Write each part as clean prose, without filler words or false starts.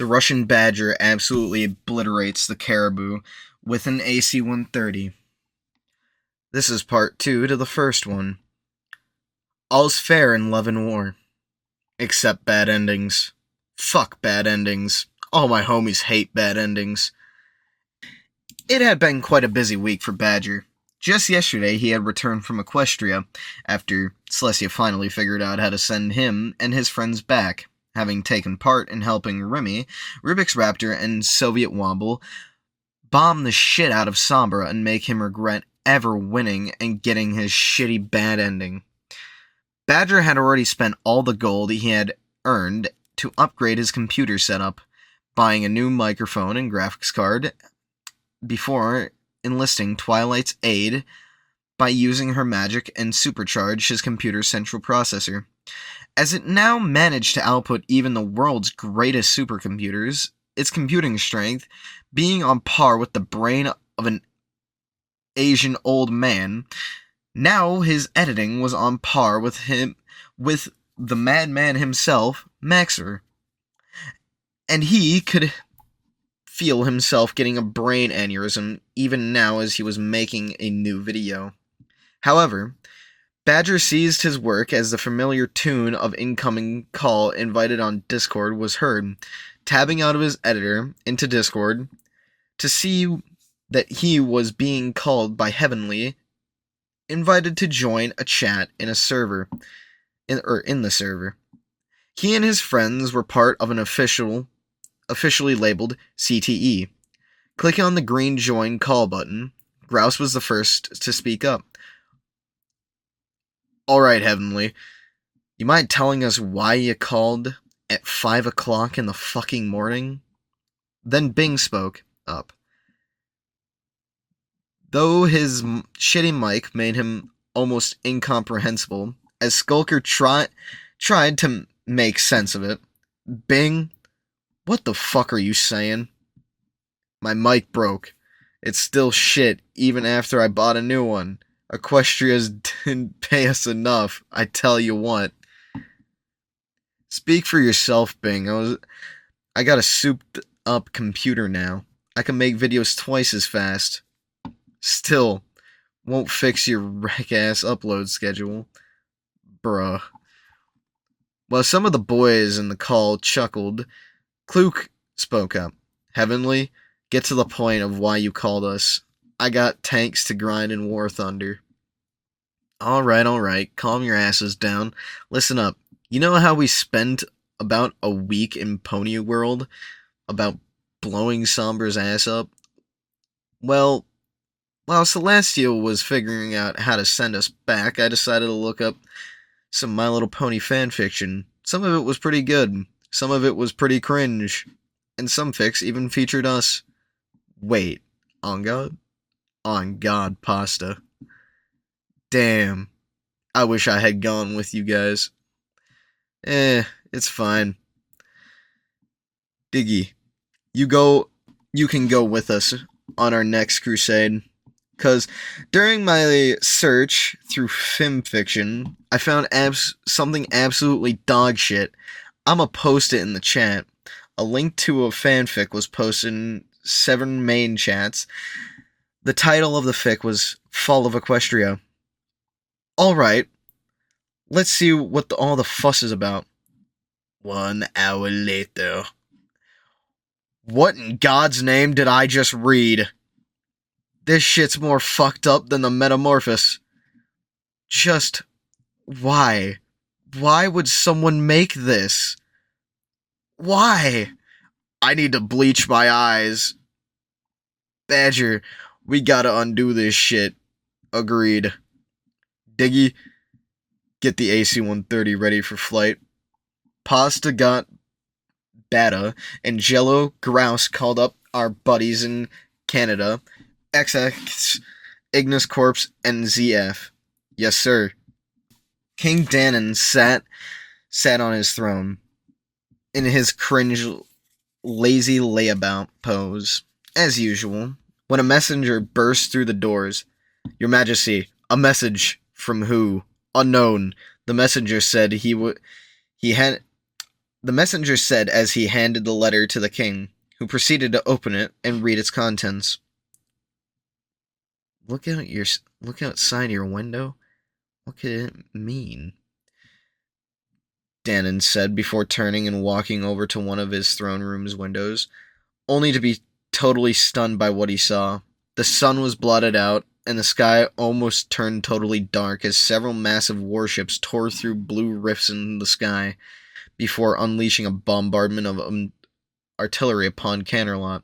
The Russian Badger absolutely obliterates the Caribou with an AC-130. This is part 2 to the first one. All's fair in love and war. Except bad endings. Fuck bad endings. All my homies hate bad endings. It had been quite a busy week for Badger. Just yesterday he had returned from Equestria, after Celestia finally figured out how to send him and his friends back, having taken part in helping Remy, Rubik's Raptor, and Soviet Womble bomb the shit out of Sombra and make him regret ever winning and getting his shitty bad ending. Badger had already spent all the gold he had earned to upgrade his computer setup, buying a new microphone and graphics card, before enlisting Twilight's aid by using her magic and supercharge his computer's central processor. As it now managed to output even the world's greatest supercomputers, its computing strength being on par with the brain of an Asian old man, now his editing was on par with the madman himself, Maxer. And he could feel himself getting a brain aneurysm even now as he was making a new video. However, Badger seized his work as the familiar tune of incoming call invited on Discord was heard, tabbing out of his editor into Discord to see that he was being called by Heavenly, invited to join a chat in a server, in the server. He and his friends were part of an officially labeled CTE. Clicking on the green join call button, Grouse was the first to speak up. Alright, Heavenly, you mind telling us why you called at 5 o'clock in the fucking morning? Then Bing spoke up. Though his shitty mic made him almost incomprehensible, as Skulker tried to make sense of it, Bing, what the fuck are you saying? My mic broke. It's still shit, even after I bought a new one. Equestria's didn't pay us enough, I tell you what. Speak for yourself, Bing. I got a souped up computer now. I can make videos twice as fast. Still, won't fix your wreck-ass upload schedule. Bruh. While some of the boys in the call chuckled, Kluke spoke up. Heavenly, get to the point of why you called us. I got tanks to grind in War Thunder. Alright, calm your asses down. Listen up. You know how we spent about a week in Pony World about blowing Sombra's ass up? Well, while Celestial was figuring out how to send us back, I decided to look up some My Little Pony fanfiction. Some of it was pretty good. Some of it was pretty cringe. And some fics even featured us. Wait, on God? On God, Pasta. Damn. I wish I had gone with you guys. It's fine. Diggy, you can go with us on our next crusade. 'Cause during my search through fanfiction, I found something absolutely dog shit. I'ma post it in the chat. A link to a fanfic was posted in 7 main chats. The title of the fic was Fall of Equestria. Alright, let's see what all the fuss is about. 1 hour later. What in God's name did I just read? This shit's more fucked up than the Metamorphosis. Just, why? Why would someone make this? Why? I need to bleach my eyes. Badger, we gotta undo this shit. Agreed. Diggy, get the AC-130 ready for flight. Pasta got Bata, and Jello Grouse called up our buddies in Canada, XX, Ignis Corpse, and ZF. Yes, sir. King Dannon sat on his throne, in his cringe, lazy layabout pose, as usual, when a messenger burst through the doors. Your Majesty, a message. From who? Unknown. The messenger said he had The messenger said as he handed the letter to the king, who proceeded to open it and read its contents. Look outside your window. What could it mean? Dannon said before turning and walking over to one of his throne room's windows, only to be totally stunned by what he saw. The sun was blotted out, and the sky almost turned totally dark as several massive warships tore through blue rifts in the sky before unleashing a bombardment of artillery upon Canterlot,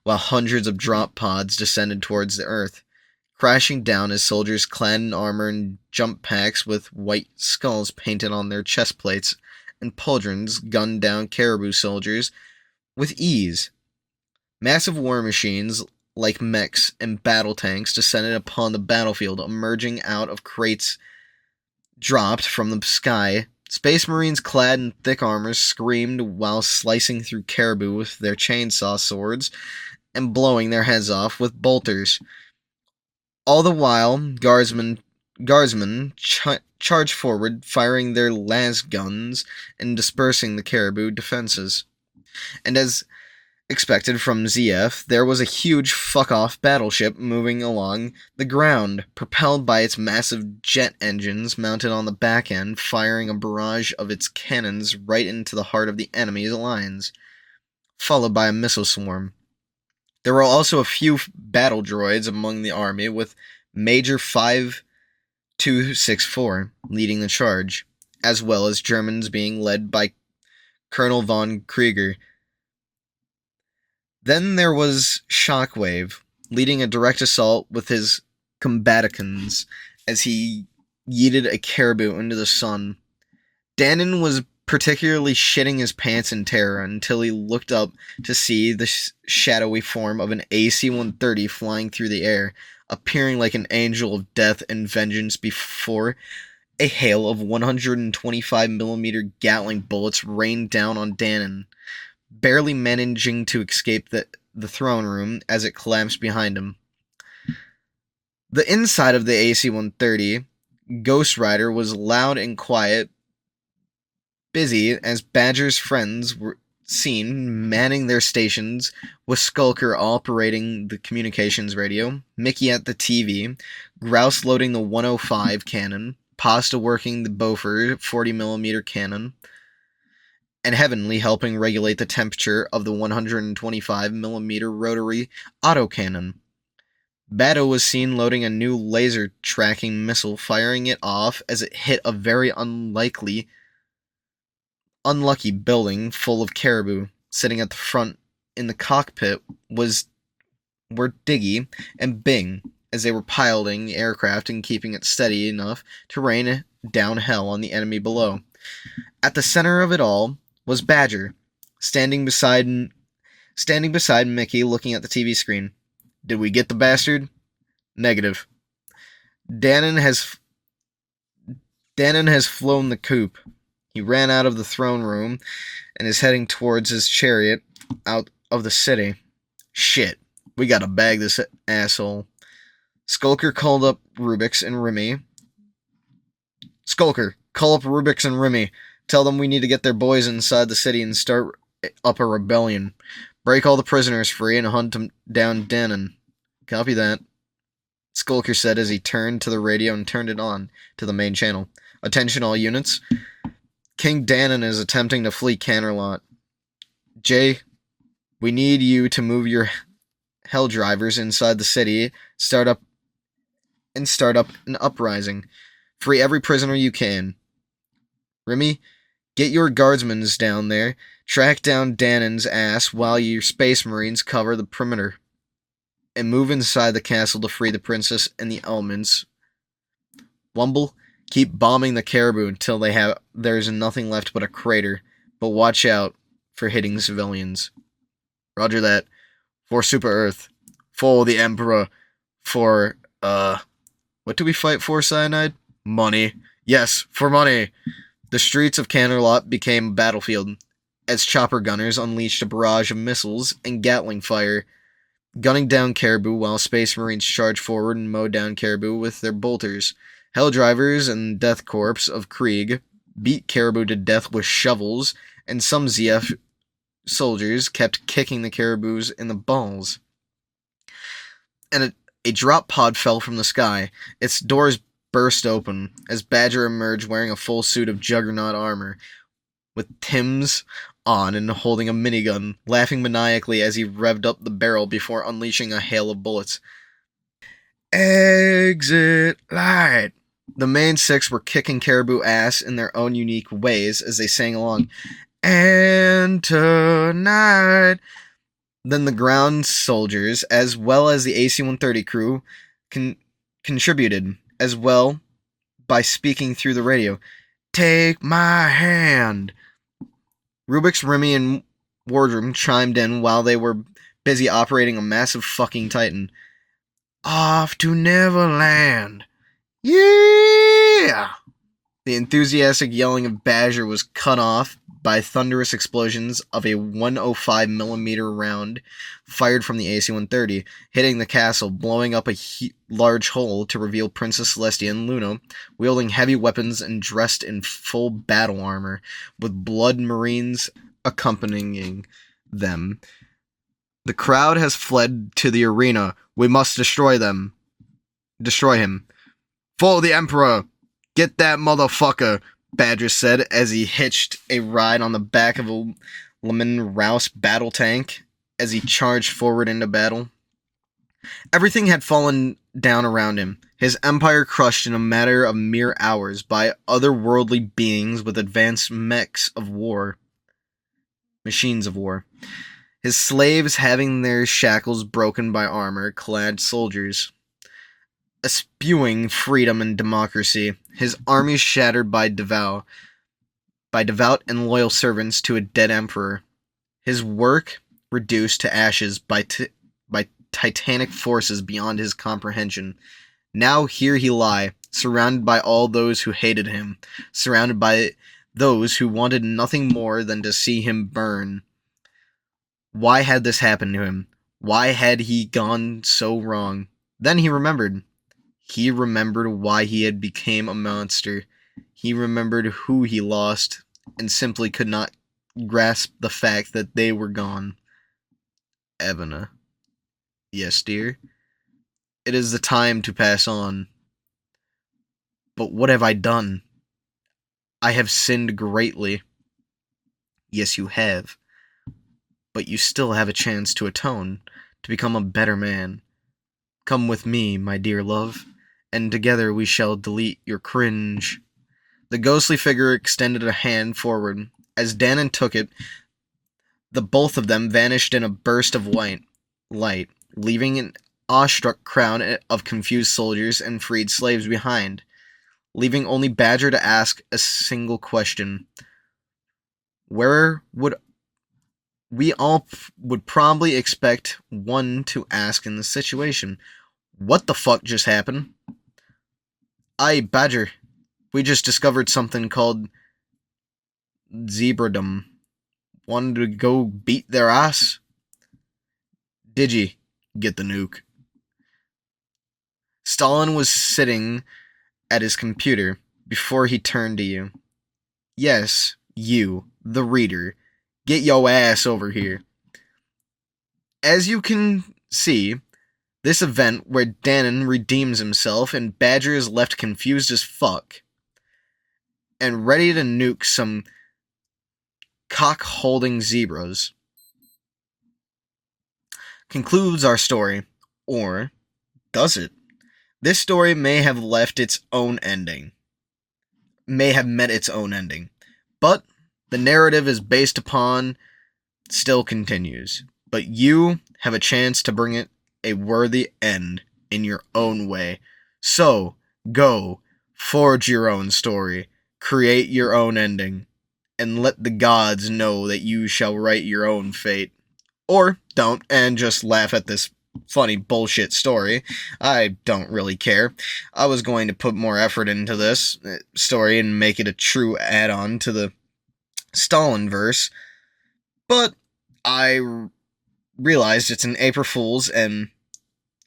while hundreds of drop pods descended towards the earth, crashing down as soldiers clad in armor and jump packs with white skulls painted on their chest plates and pauldrons gunned down Caribou soldiers with ease. Massive war machines, like mechs and battle tanks, descended upon the battlefield, emerging out of crates dropped from the sky. Space Marines clad in thick armor screamed while slicing through Caribou with their chainsaw swords and blowing their heads off with bolters. All the while, guardsmen charged forward, firing their las guns and dispersing the Caribou defenses. And as expected from ZF, there was a huge fuck-off battleship moving along the ground, propelled by its massive jet engines mounted on the back end, firing a barrage of its cannons right into the heart of the enemy's lines, followed by a missile swarm. There were also a few battle droids among the army, with Major 5264 leading the charge, as well as Germans being led by Colonel von Krieger. Then there was Shockwave, leading a direct assault with his combaticons as he yeeted a Caribou into the sun. Dannon was particularly shitting his pants in terror until he looked up to see the shadowy form of an AC-130 flying through the air, appearing like an angel of death and vengeance before a hail of 125mm Gatling bullets rained down on Dannon, barely managing to escape the throne room as it collapsed behind him. The inside of the AC-130, Ghost Rider, was loud and quiet, busy as Badger's friends were seen manning their stations, with Skulker operating the communications radio, Mickey at the TV, Grouse loading the 105 cannon, Pasta working the Beaufort 40mm cannon, and Heavenly helping regulate the temperature of the 125mm rotary autocannon. Batto was seen loading a new laser tracking missile, firing it off as it hit a very unlucky building full of Caribou. Sitting at the front in the cockpit were Diggy and Bing, as they were piloting the aircraft and keeping it steady enough to rain down hell on the enemy below. At the center of it all was Badger, standing beside Mickey, looking at the TV screen. Did we get the bastard? Negative. Dannon has flown the coop. He ran out of the throne room and is heading towards his chariot out of the city. Shit, we gotta bag this asshole. Skulker called up Rubix and Remy. Skulker, call up Rubix and Remy. Tell them we need to get their boys inside the city and start up a rebellion. Break all the prisoners free and hunt them down Dannon. Copy that. Skulker said as he turned to the radio and turned it on to the main channel. Attention all units. King Dannon is attempting to flee Canterlot. Jay, we need you to move your hell drivers inside the city, start up an uprising. Free every prisoner you can. Remy, get your guardsmen down there, track down Dannon's ass while your space marines cover the perimeter, and move inside the castle to free the princess and the elements. Wumble, keep bombing the Caribou until there's nothing left but a crater, but watch out for hitting civilians. Roger that. For Super Earth. For the Emperor. For, what do we fight for, Cyanide? Money. Yes, for money. The streets of Canterlot became a battlefield, as chopper gunners unleashed a barrage of missiles and Gatling fire, gunning down Caribou while Space Marines charged forward and mowed down Caribou with their bolters. Hell Drivers and Death Corps of Krieg beat Caribou to death with shovels and some ZF soldiers kept kicking the Caribous in the balls. And a drop pod fell from the sky. Its doors burst open as Badger emerged wearing a full suit of Juggernaut armor, with Tim's on and holding a minigun, laughing maniacally as he revved up the barrel before unleashing a hail of bullets. Exit light! The main six were kicking Caribou ass in their own unique ways as they sang along. And tonight... Then the ground soldiers, as well as the AC-130 crew, contributed as well by speaking through the radio. Take my hand! Rubik's, Remy, and Wardroom chimed in while they were busy operating a massive fucking Titan. Off to Neverland! Yeah! The enthusiastic yelling of Badger was cut off by thunderous explosions of a 105mm round fired from the AC-130, hitting the castle, blowing up a large hole to reveal Princess Celestia and Luna, wielding heavy weapons and dressed in full battle armor, with blood marines accompanying them. The crowd has fled to the arena. We must destroy them. Destroy him. Follow the Emperor! Get that motherfucker! Badger said as he hitched a ride on the back of a Lemon Rouse battle tank as he charged forward into battle. Everything had fallen down around him, his empire crushed in a matter of mere hours by otherworldly beings with advanced mechs of war. Machines of war. His slaves having their shackles broken by armor-clad soldiers. Spewing freedom and democracy, his army shattered by devout and loyal servants to a dead emperor, his work reduced to ashes by titanic forces beyond his comprehension. Now here he lie, surrounded by all those who hated him, surrounded by those who wanted nothing more than to see him burn. Why had this happened to him? Why had he gone so wrong? Then he remembered. He remembered why he had become a monster. He remembered who he lost, and simply could not grasp the fact that they were gone. Evana. Yes, dear. It is the time to pass on. But what have I done? I have sinned greatly. Yes, you have. But you still have a chance to atone, to become a better man. Come with me, my dear love, and together we shall delete your cringe. The ghostly figure extended a hand forward. As Dannon took it, the both of them vanished in a burst of light, leaving an awestruck crowd of confused soldiers and freed slaves behind, leaving only Badger to ask a single question. Where would we all would probably expect one to ask in this situation? What the fuck just happened? Aye, Badger. We just discovered something called zebradom. Wanted to go beat their ass? Did ye get the nuke? Stalin was sitting at his computer before he turned to you. Yes, you, the reader. Get yo ass over here. As you can see, this event where Dannon redeems himself and Badger is left confused as fuck and ready to nuke some cock-holding zebras concludes our story. Or does it? This story may have left its own ending. May have met its own ending. But the narrative is based upon still continues. But you have a chance to bring it a worthy end in your own way. So, go, forge your own story, create your own ending, and let the gods know that you shall write your own fate. Or don't, and just laugh at this funny bullshit story. I don't really care. I was going to put more effort into this story and make it a true add-on to the Stalin verse, but I realized it's an April Fool's and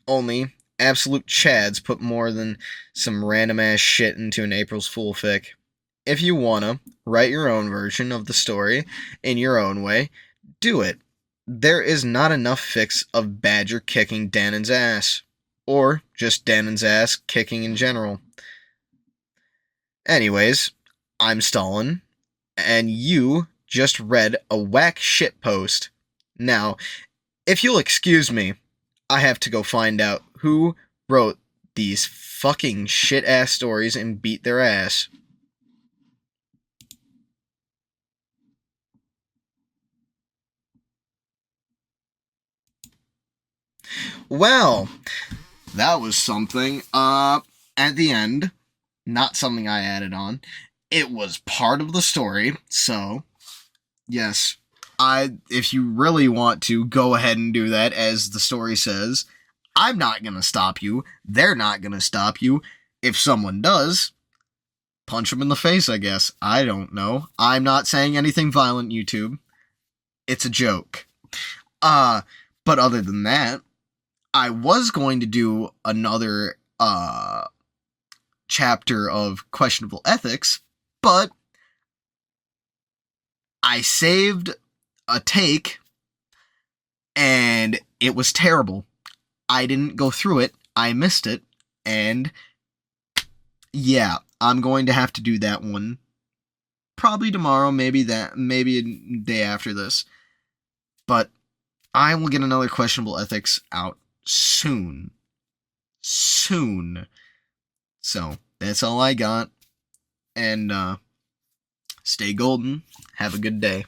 only absolute chads put more than some random ass shit into an April's Fool fic. if you wanna write your own version of the story in your own way, do it. There is not enough fics of Badger kicking Dannon's ass, or just Dannon's ass kicking in general. Anyways, I'm Stalin, and you just read a whack shit post. Now, if you'll excuse me, I have to go find out who wrote these fucking shit ass stories and beat their ass. Well, that was something. At the end, not something I added on. It was part of the story, so yes. If you really want to, go ahead and do that, as the story says. I'm not gonna stop you. They're not gonna stop you. If someone does, punch them in the face, I guess. I don't know. I'm not saying anything violent, YouTube. It's a joke. But other than that, I was going to do another, chapter of questionable ethics, but I saved a take, and it was terrible. I didn't go through it, I missed it, and yeah, I'm going to have to do that one probably tomorrow, maybe a day after this. But I will get another questionable ethics out soon. Soon. So, that's all I got. And stay golden. Have a good day.